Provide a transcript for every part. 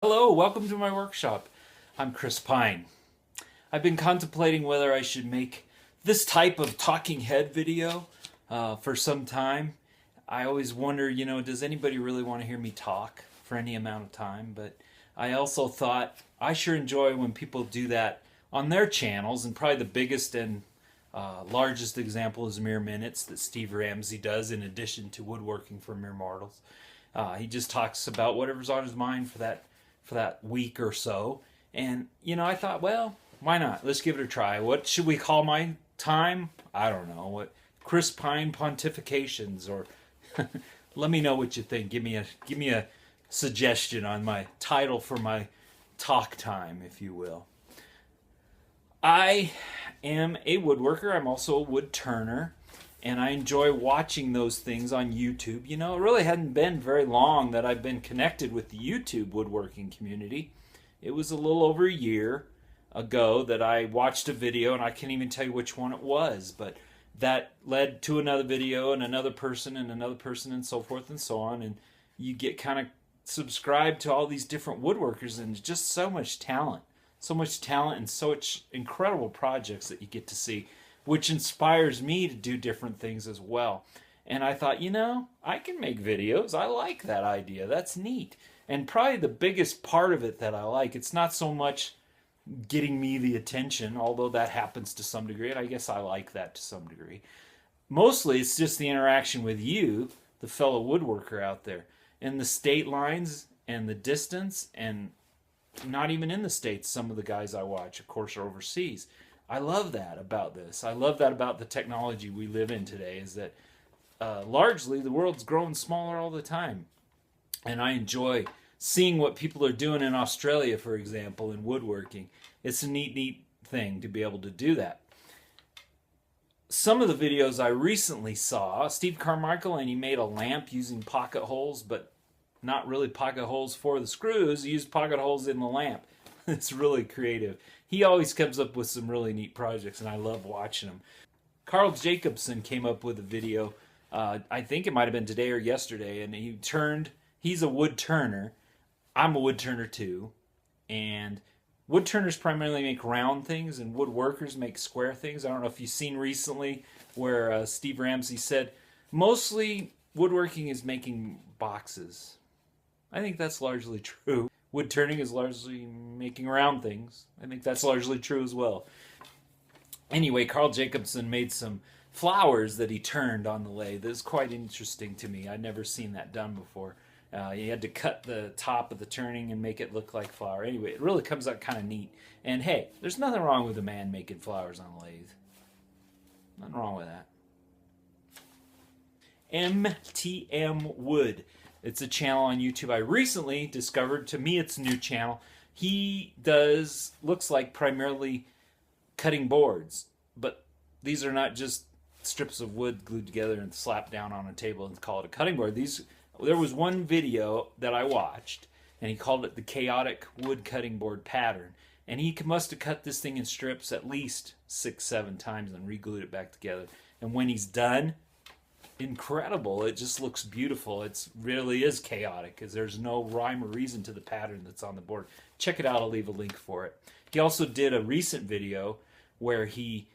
Hello, welcome to my workshop. I'm Chris Pine. I've been contemplating whether I should make this type of talking head video for some time. I always wonder, does anybody really want to hear me talk for any amount of time? But I also thought I sure enjoy when people do that on their channels, and probably the biggest and largest example is Mere Minutes that Steve Ramsey does in addition to woodworking for mere mortals. He just talks about whatever's on his mind for that week or so. And, I thought, well, why not? Let's give it a try. What should we call my time? I don't know. What Chris Pine Pontifcations, or let me know what you think. Give me a suggestion on my title for my talk time, if you will. I am a woodworker. I'm also a wood turner, and I enjoy watching those things on YouTube. It really hadn't been very long that I've been connected with the YouTube woodworking community. It was a little over a year ago that I watched a video, and I can't even tell you which one it was, but that led to another video and another person and so forth and so on, and you get kind of subscribed to all these different woodworkers, and just so much talent and so much incredible projects that you get to see, which inspires me to do different things as well. And I thought, I can make videos. I like that idea. That's neat. And probably the biggest part of it that I like, it's not so much getting me the attention, although that happens to some degree, and I guess I like that to some degree. Mostly it's just the interaction with you, the fellow woodworker out there, and the state lines and the distance, and not even in the States, some of the guys I watch, of course, are overseas. I love that about this. I love that about the technology we live in today, is that largely the world's growing smaller all the time. And I enjoy seeing what people are doing in Australia, for example, in woodworking. It's a neat thing to be able to do that. Some of the videos I recently saw, Steve Carmichael, and he made a lamp using pocket holes, but not really pocket holes for the screws. He used pocket holes in the lamp. It's really creative. He always comes up with some really neat projects, and I love watching them. Carl Jacobson came up with a video, I think it might have been today or yesterday, and he's a wood turner. I'm a wood turner too, and wood turners primarily make round things, and woodworkers make square things. I don't know if you've seen recently where Steve Ramsey said, mostly woodworking is making boxes. I think that's largely true. Wood turning is largely making round things. I think that's largely true as well. Anyway, Carl Jacobson made some flowers that he turned on the lathe. This is quite interesting to me. I'd never seen that done before. He had to cut the top of the turning and make it look like flower. Anyway, it really comes out kind of neat. And hey, there's nothing wrong with a man making flowers on a lathe. Nothing wrong with that. MTM Wood. It's a channel on YouTube I recently discovered. To me, it's a new channel. He looks like primarily cutting boards, but these are not just strips of wood glued together and slapped down on a table and call it a cutting board. There was one video that I watched, and he called it the chaotic wood cutting board pattern. And he must have cut this thing in strips at least 6-7 times and re-glued it back together. And when he's done, incredible. It just looks beautiful. It really is chaotic because there's no rhyme or reason to the pattern that's on the board. Check it out. I'll leave a link for it. He also did a recent video where he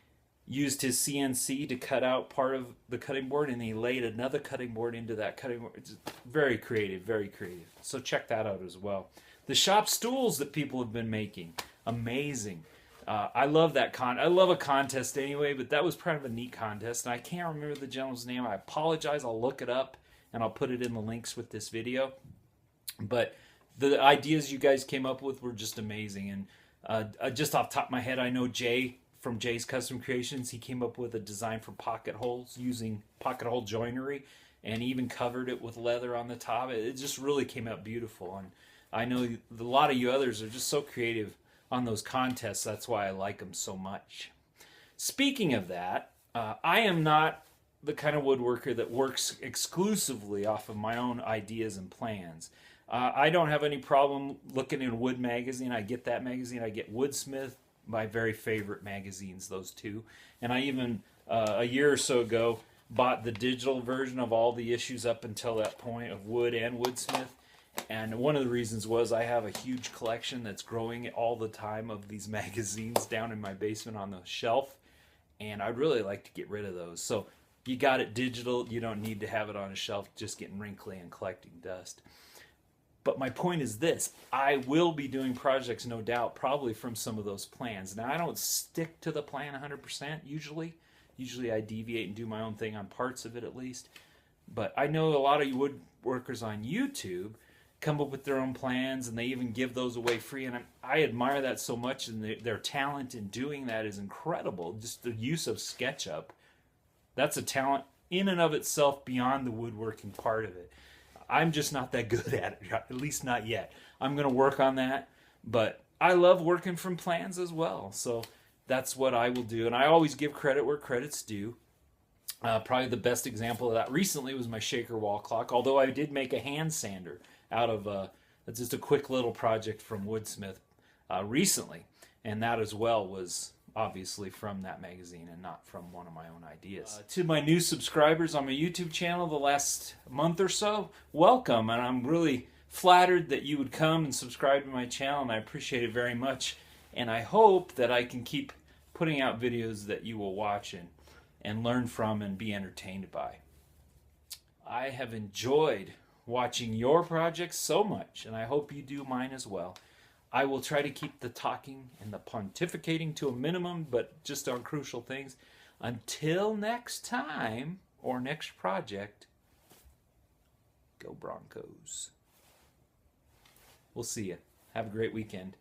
used his CNC to cut out part of the cutting board, and he laid another cutting board into that cutting board. It's very creative, very creative. So check that out as well. The shop stools that people have been making, amazing. I love that I love a contest anyway, but that was kind of a neat contest, and I can't remember the gentleman's name. I apologize. I'll look it up, and I'll put it in the links with this video. But the ideas you guys came up with were just amazing. And just off the top of my head, I know Jay from Jay's Custom Creations. He came up with a design for pocket holes using pocket hole joinery, and he even covered it with leather on the top. It just really came out beautiful. And I know a lot of you others are just so creative on those contests. That's why I like them so much. Speaking of that, I am not the kind of woodworker that works exclusively off of my own ideas and plans. I don't have any problem looking in a wood magazine. I get that magazine. I get Woodsmith, my very favorite magazines, those two. And I even, a year or so ago, bought the digital version of all the issues up until that point of Wood and Woodsmith. And one of the reasons was I have a huge collection that's growing all the time of these magazines down in my basement on the shelf. And I'd really like to get rid of those. So you got it digital. You don't need to have it on a shelf just getting wrinkly and collecting dust. But my point is this. I will be doing projects, no doubt, probably from some of those plans. Now, I don't stick to the plan 100% usually. Usually I deviate and do my own thing on parts of it at least. But I know a lot of woodworkers on YouTube come up with their own plans, and they even give those away free. And I admire that so much, and their talent in doing that is incredible. Just the use of SketchUp, that's a talent in and of itself beyond the woodworking part of it. I'm just not that good at it, at least not yet. I'm going to work on that, but I love working from plans as well. So that's what I will do, and I always give credit where credit's due. Probably the best example of that recently was my shaker wall clock, although I did make a hand sander out of that's just a quick little project from Woodsmith recently, and that as well was obviously from that magazine and not from one of my own ideas. To my new subscribers on my YouTube channel the last month or so, welcome, and I'm really flattered that you would come and subscribe to my channel, and I appreciate it very much, and I hope that I can keep putting out videos that you will watch and learn from and be entertained by. I have enjoyed watching your projects so much, and I hope you do mine as well. I will try to keep the talking and the pontificating to a minimum, but just on crucial things. Until next time, or next project, go Broncos. We'll see you. Have a great weekend.